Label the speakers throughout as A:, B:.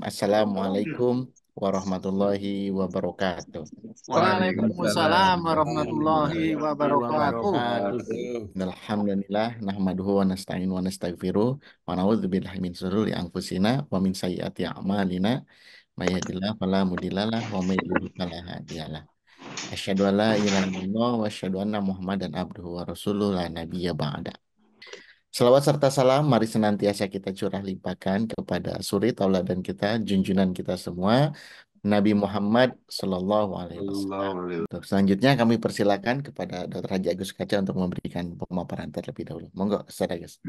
A: Assalamualaikum warahmatullahi wabarakatuh.
B: Waalaikumsalam
C: Waalaikumsalam
B: warahmatullahi
C: warahmatullahi
B: wabarakatuh.
C: wabarakatuh.
A: Alhamdulillah nahmaduhu wa nasta'in wa nastaghfiruh wa na'udzu billahi min syururi anfusina wa min sayyiati a'malina may yahdihillahu fala mudhillalah wa may yudhlil fala hadiyalah. Asyhadu an la ilaha illallah wa asyhadu anna Muhammadan abduhu wa rasuluh la nabiyya ba'da. Selawat serta salam mari senantiasa kita curah limpahkan kepada suri tauladan kita, junjungan kita semua, Nabi Muhammad Sallallahu Alaihi Wasallam.
C: Sallallahu alaihi
A: Untuk selanjutnya kami persilakan kepada Dr. Haji Agus Kaca untuk memberikan pemaparan terlebih dahulu. Monggo, Ustaz Agus.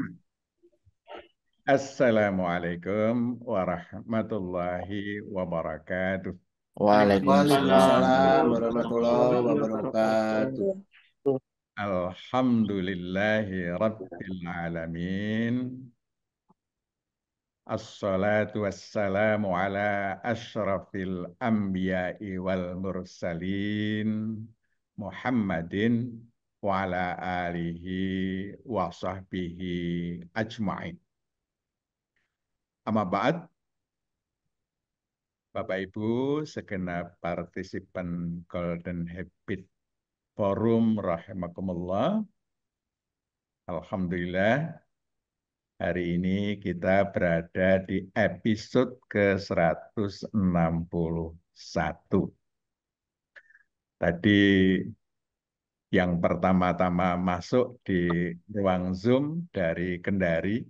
D: Assalamualaikum warahmatullahi wabarakatuh.
C: Waalaikumsalam
A: Waalaikumsalam
C: warahmatullahi wabarakatuh.
D: Alhamdulillahi Rabbil Alamin. Assalatu wassalamu ala ashrafil anbiya'i wal mursalin Muhammadin wa ala alihi wa sahbihi ajma'in. Amma ba'd, Bapak Ibu, segenap partisipan Golden Habit Forum rahimakumullah. Alhamdulillah, hari ini kita berada di episode ke-161. Tadi yang pertama-tama masuk di ruang Zoom dari Kendari,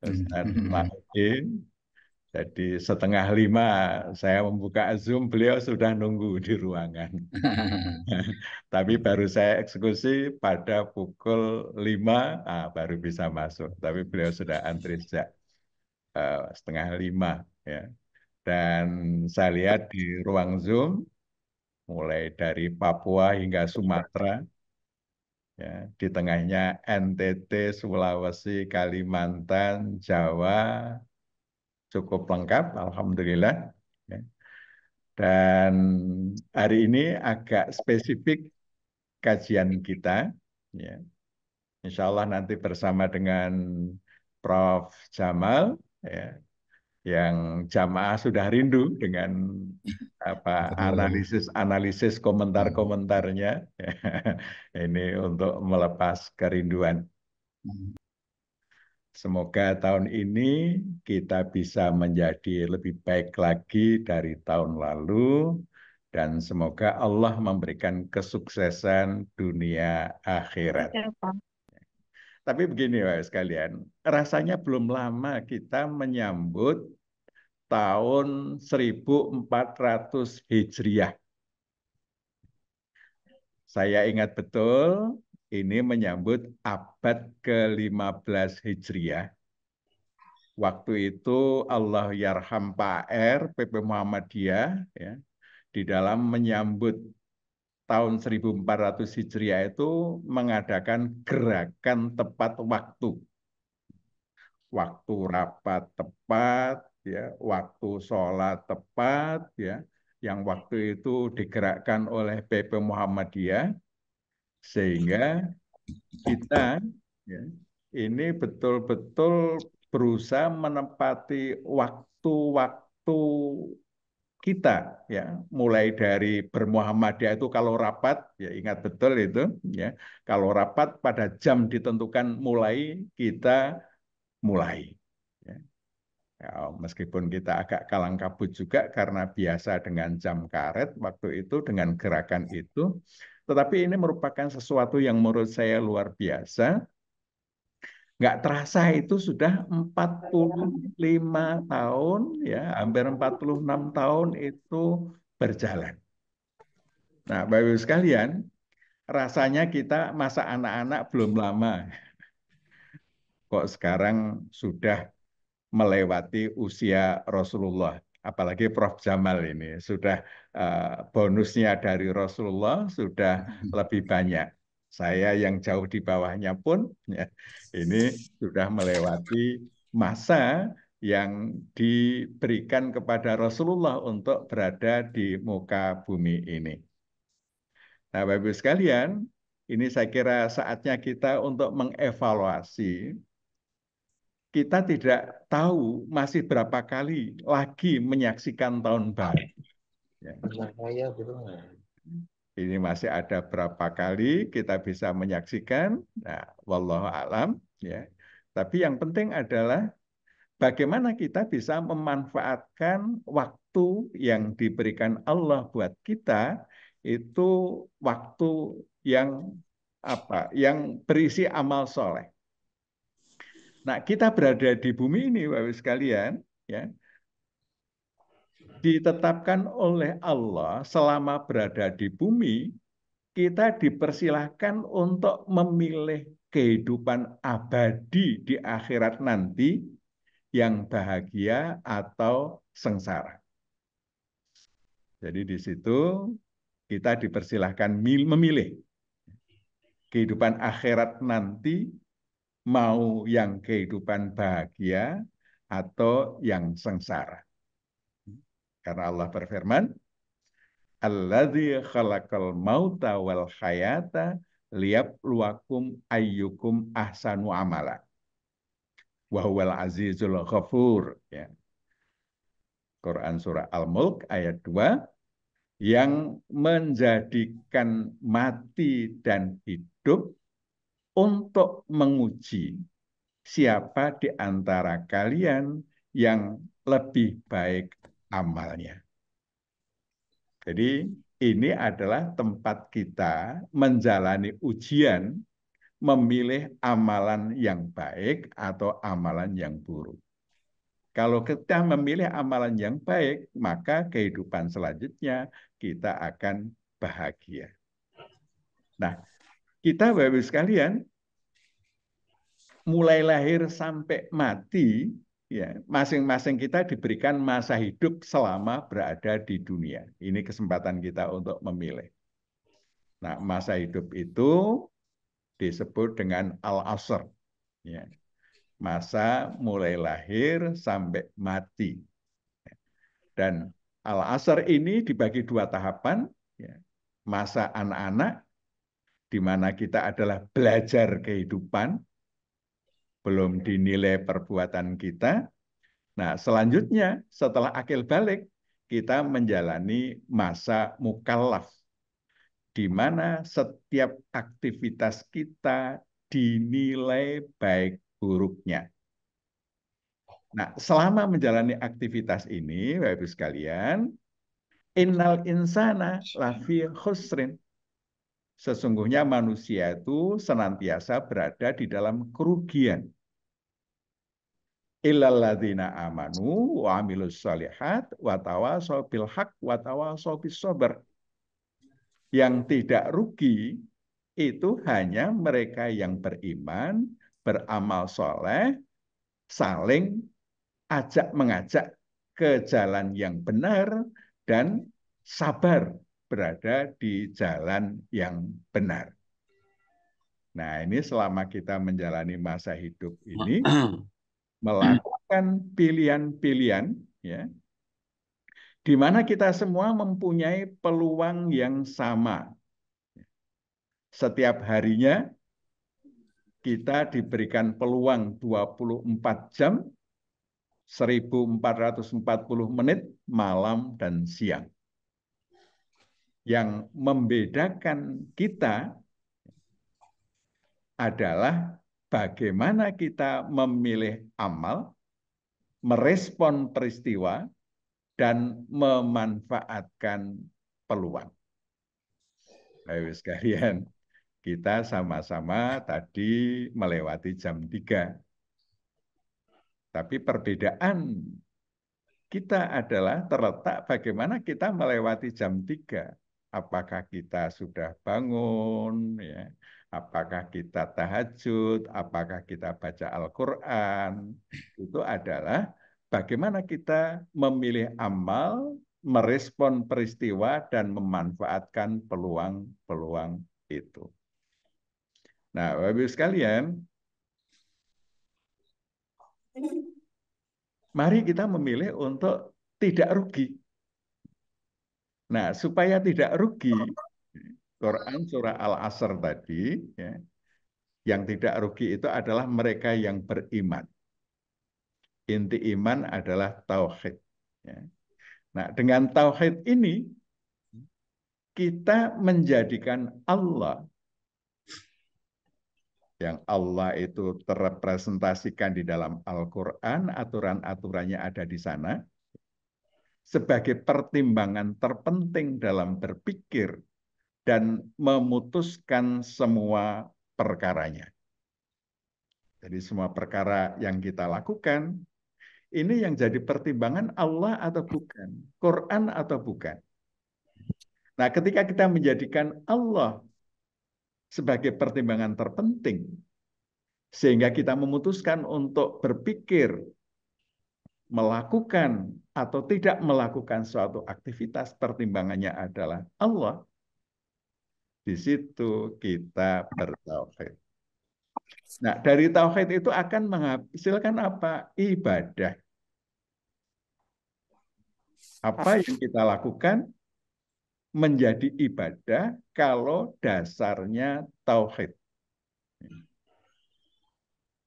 D: Ustadz Mahidin. Jadi 4:30 saya membuka Zoom, beliau sudah nunggu di ruangan. Tapi baru saya eksekusi pada pukul 5, baru bisa masuk. Tapi beliau sudah antri sejak 4:30 ya. Dan saya lihat di ruang Zoom, mulai dari Papua hingga Sumatera, ya, di tengahnya NTT, Sulawesi, Kalimantan, Jawa, cukup lengkap, alhamdulillah. Ya. Dan hari ini agak spesifik kajian kita, ya. Insya Allah nanti bersama dengan Prof. Jamal, ya, yang jamaah sudah rindu dengan analisis komentar-komentarnya, ini untuk melepas kerinduan. Semoga tahun ini kita bisa menjadi lebih baik lagi dari tahun lalu, dan semoga Allah memberikan kesuksesan dunia akhirat. Tapi begini Bapak sekalian, rasanya belum lama kita menyambut tahun 1400 Hijriah. Saya ingat betul, ini menyambut abad ke-15 Hijriah. Waktu itu Allah Yarham Pak R, PP Muhammadiyah, ya, di dalam menyambut tahun 1400 Hijriah itu mengadakan gerakan tepat waktu. Waktu rapat tepat, ya, waktu sholat tepat, ya, yang waktu itu digerakkan oleh PP Muhammadiyah, sehingga kita, ya, ini betul-betul berusaha menempati waktu-waktu kita, ya, mulai dari bermuhammadiyah itu kalau rapat, ya ingat betul itu, ya, kalau rapat pada jam ditentukan mulai, kita mulai. Ya. Ya, meskipun kita agak kalang kabut juga karena biasa dengan jam karet waktu itu, dengan gerakan itu, tetapi ini merupakan sesuatu yang menurut saya luar biasa. Nggak terasa itu sudah 45 tahun, ya, hampir 46 tahun itu berjalan. Nah, Bapak Ibu sekalian, rasanya kita masa anak-anak belum lama. Kok sekarang sudah melewati usia Rasulullah. Apalagi Prof. Jamal ini sudah bonusnya dari Rasulullah sudah lebih banyak. Saya yang jauh di bawahnya pun, ya, ini sudah melewati masa yang diberikan kepada Rasulullah untuk berada di muka bumi ini. Nah, Bapak Ibu sekalian, ini saya kira saatnya kita untuk mengevaluasi kita tidak tahu masih berapa kali lagi menyaksikan tahun baru. Ya. Ini masih ada berapa kali kita bisa menyaksikan. Nah, wallahu alam ya. Tapi yang penting adalah bagaimana kita bisa memanfaatkan waktu yang diberikan Allah buat kita itu waktu yang yang berisi amal soleh. Nah, kita berada di bumi ini, Bapak Ibu sekalian, ya, ditetapkan oleh Allah selama berada di bumi, kita dipersilahkan untuk memilih kehidupan abadi di akhirat nanti yang bahagia atau sengsara. Jadi di situ kita dipersilahkan memilih kehidupan akhirat nanti mau yang kehidupan bahagia atau yang sengsara. Karena Allah berfirman, Alladzi khalaqal mauta wal hayata liyabluwakum ayyukum ahsanu amala. Wa huwal azizul ghafur. Ya. Quran surah Al-Mulk ayat 2 yang menjadikan mati dan hidup untuk menguji siapa di antara kalian yang lebih baik amalnya. Jadi ini adalah tempat kita menjalani ujian, memilih amalan yang baik atau amalan yang buruk. Kalau kita memilih amalan yang baik, maka kehidupan selanjutnya kita akan bahagia. Nah, kita Bapak Ibu sekalian, mulai lahir sampai mati, ya, masing-masing kita diberikan masa hidup selama berada di dunia. Ini kesempatan kita untuk memilih. Nah, masa hidup itu disebut dengan al-asr, ya. Masa mulai lahir sampai mati. Dan al-asr ini dibagi 2 tahapan, ya. Masa anak-anak, di mana kita adalah belajar kehidupan, belum dinilai perbuatan kita. Nah, selanjutnya setelah akil balik, kita menjalani masa mukallaf, di mana setiap aktivitas kita dinilai baik buruknya. Nah, selama menjalani aktivitas ini, Bapak Ibu sekalian, innal insana lafi khusrin. Sesungguhnya manusia itu senantiasa berada di dalam kerugian. Illalladzina amanu wa amilus shalihat wa tawashaw bil haq wa tawashaw bis sabr. Yang tidak rugi itu hanya mereka yang beriman, beramal soleh, saling mengajak ke jalan yang benar, dan sabar berada di jalan yang benar. Nah, ini selama kita menjalani masa hidup ini, melakukan pilihan-pilihan, ya, di mana kita semua mempunyai peluang yang sama. Setiap harinya kita diberikan peluang 24 jam, 1440 menit, malam dan siang. Yang membedakan kita adalah bagaimana kita memilih amal, merespon peristiwa, dan memanfaatkan peluang. Ayo sekalian, kita sama-sama tadi melewati jam 3. Tapi perbedaan kita adalah terletak bagaimana kita melewati jam 3. Apakah kita sudah bangun, ya? Apakah kita tahajud, apakah kita baca Al-Quran. Itu adalah bagaimana kita memilih amal, merespon peristiwa, dan memanfaatkan peluang-peluang itu. Nah, Bapak Ibu sekalian, mari kita memilih untuk tidak rugi. Nah, supaya tidak rugi, Quran surah Al-Asr tadi, ya, yang tidak rugi itu adalah mereka yang beriman. Inti iman adalah tauhid. Ya. Nah, dengan tauhid ini kita menjadikan Allah, yang Allah itu terrepresentasikan di dalam Al-Quran, aturan-aturannya ada di sana, sebagai pertimbangan terpenting dalam berpikir dan memutuskan semua perkaranya. Jadi semua perkara yang kita lakukan, ini yang jadi pertimbangan Allah atau bukan, Quran atau bukan. Nah, ketika kita menjadikan Allah sebagai pertimbangan terpenting, sehingga kita memutuskan untuk berpikir, melakukan atau tidak melakukan suatu aktivitas, pertimbangannya adalah Allah. Di situ kita bertauhid. Nah, dari tauhid itu akan menghasilkan apa? Ibadah. Apa yang kita lakukan menjadi ibadah kalau dasarnya tauhid.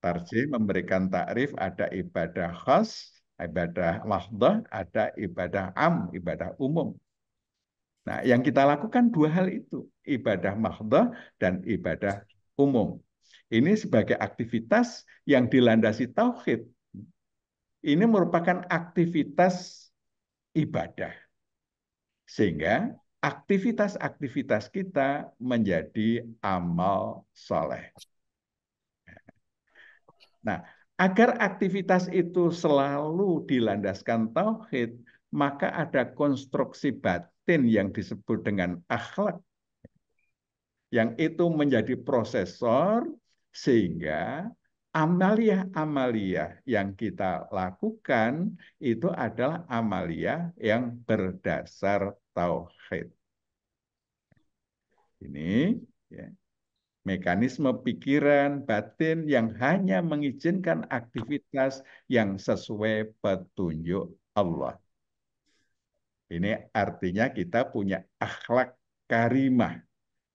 D: Tarjih memberikan takrif, ada ibadah khas, ibadah mahdoh, ada ibadah am, ibadah umum. Nah, yang kita lakukan dua hal itu, ibadah mahdoh dan ibadah umum. Ini sebagai aktivitas yang dilandasi tauhid. Ini merupakan aktivitas ibadah. Sehingga aktivitas-aktivitas kita menjadi amal soleh. Nah, agar aktivitas itu selalu dilandaskan tauhid, maka ada konstruksi batin yang disebut dengan akhlak, yang itu menjadi prosesor sehingga amaliyah-amaliyah yang kita lakukan itu adalah amaliyah yang berdasar tauhid. Ini ya, mekanisme pikiran batin yang hanya mengizinkan aktivitas yang sesuai petunjuk Allah. Ini artinya kita punya akhlak karimah,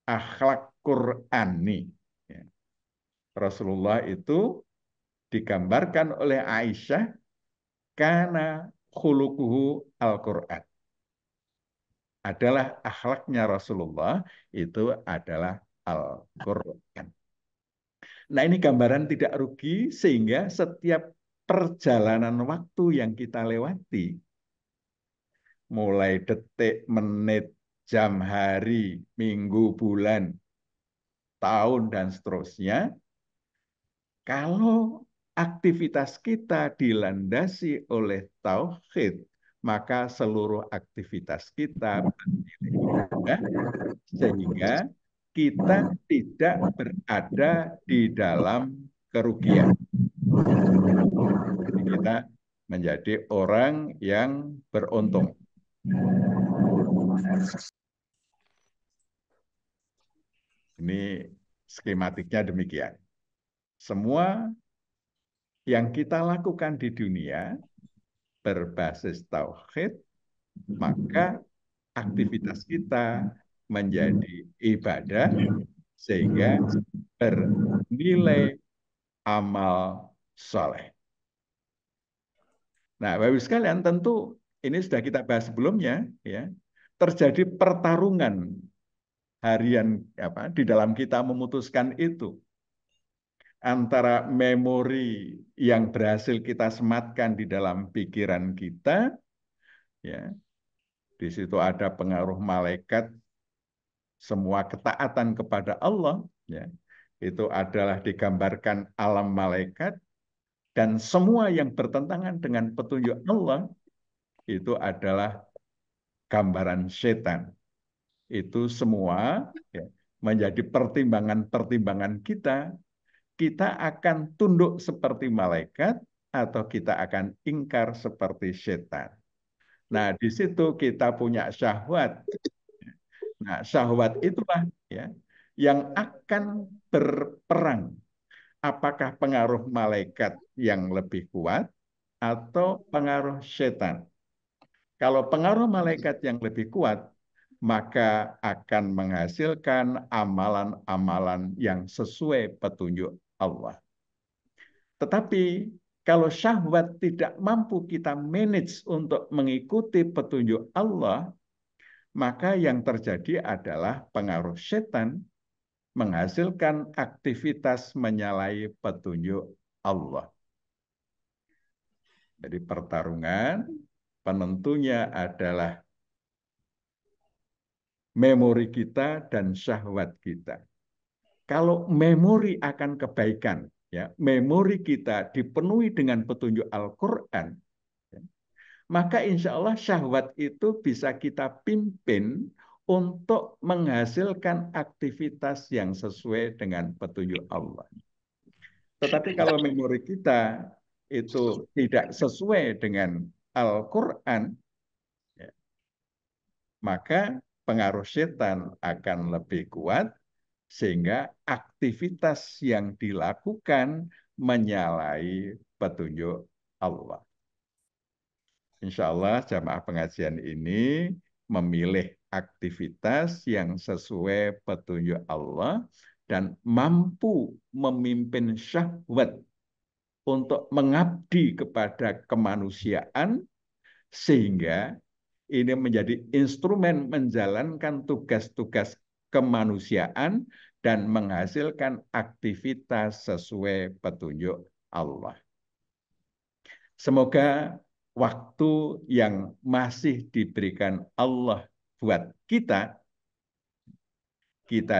D: akhlak Qur'ani. Ya. Rasulullah itu digambarkan oleh Aisyah karena khuluquhu Al-Quran. Adalah akhlaknya Rasulullah itu adalah Al-Quran. Nah, ini gambaran tidak rugi sehingga setiap perjalanan waktu yang kita lewati, mulai detik, menit, jam, hari, minggu, bulan, tahun, dan seterusnya, kalau aktivitas kita dilandasi oleh tauhid, maka seluruh aktivitas kita bernilai ibadah, sehingga kita tidak berada di dalam kerugian. Jadi kita menjadi orang yang beruntung. Ini skematiknya demikian. Semua yang kita lakukan di dunia berbasis tauhid, maka aktivitas kita menjadi ibadah sehingga bernilai amal soleh. Nah, Bapak Ibu sekalian, tentu ini sudah kita bahas sebelumnya, ya. Terjadi pertarungan harian di dalam kita memutuskan itu antara memori yang berhasil kita sematkan di dalam pikiran kita, ya. Di situ ada pengaruh malaikat, semua ketaatan kepada Allah, ya. Itu adalah digambarkan alam malaikat, dan semua yang bertentangan dengan petunjuk Allah itu adalah gambaran setan. Itu semua ya, menjadi pertimbangan-pertimbangan kita. Kita akan tunduk seperti malaikat atau kita akan ingkar seperti setan. Nah, di situ kita punya syahwat. Nah, syahwat itulah ya yang akan berperang. Apakah pengaruh malaikat yang lebih kuat atau pengaruh setan? Kalau pengaruh malaikat yang lebih kuat, maka akan menghasilkan amalan-amalan yang sesuai petunjuk Allah. Tetapi Kalau syahwat tidak mampu kita manage untuk mengikuti petunjuk Allah, maka yang terjadi adalah pengaruh setan menghasilkan aktivitas menyalahi petunjuk Allah. Jadi pertarungan penentunya adalah memori kita dan syahwat kita. Kalau memori akan kebaikan, ya, memori kita dipenuhi dengan petunjuk Al-Quran, ya, maka insya Allah syahwat itu bisa kita pimpin untuk menghasilkan aktivitas yang sesuai dengan petunjuk Allah. Tetapi kalau memori kita itu tidak sesuai dengan Al-Quran, ya, maka pengaruh setan akan lebih kuat, sehingga aktivitas yang dilakukan menyalahi petunjuk Allah. Insya Allah jamaah pengajian ini memilih aktivitas yang sesuai petunjuk Allah dan mampu memimpin syahwat untuk mengabdi kepada kemanusiaan, sehingga ini menjadi instrumen menjalankan tugas-tugas kemanusiaan dan menghasilkan aktivitas sesuai petunjuk Allah. Semoga waktu yang masih diberikan Allah buat kita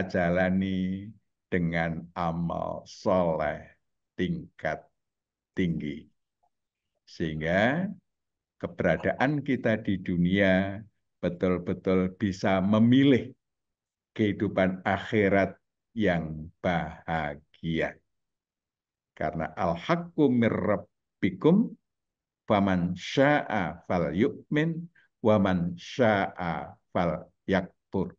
D: jalani dengan amal soleh tingkat tinggi. Sehingga keberadaan kita di dunia betul-betul bisa memilih kehidupan akhirat yang bahagia. Karena al-haqqu mir rabbikum faman syaa falyu'min waman syaa falyakfur.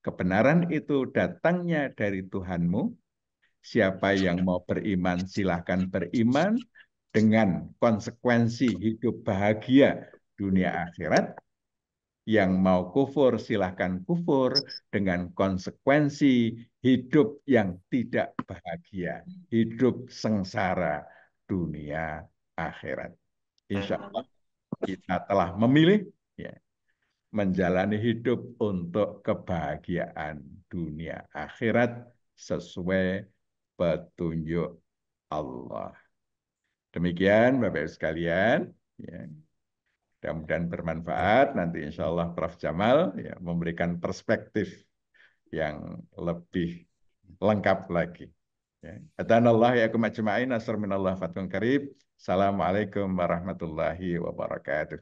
D: Kebenaran itu datangnya dari Tuhanmu. Siapa yang mau beriman silahkan beriman dengan konsekuensi hidup bahagia dunia akhirat. Yang mau kufur silahkan kufur dengan konsekuensi hidup yang tidak bahagia, hidup sengsara dunia akhirat. Insya Allah kita telah memilih, ya, menjalani hidup untuk kebahagiaan dunia akhirat sesuai petunjuk Allah. Demikian Bapak Ibu sekalian, ya. Mudah-mudahan bermanfaat. Nanti insya Allah Prof. Jamal, ya, memberikan perspektif yang lebih lengkap lagi. Atanallah ya kumajma'in, asr minallah fatkun karib. Assalamualaikum warahmatullahi wabarakatuh.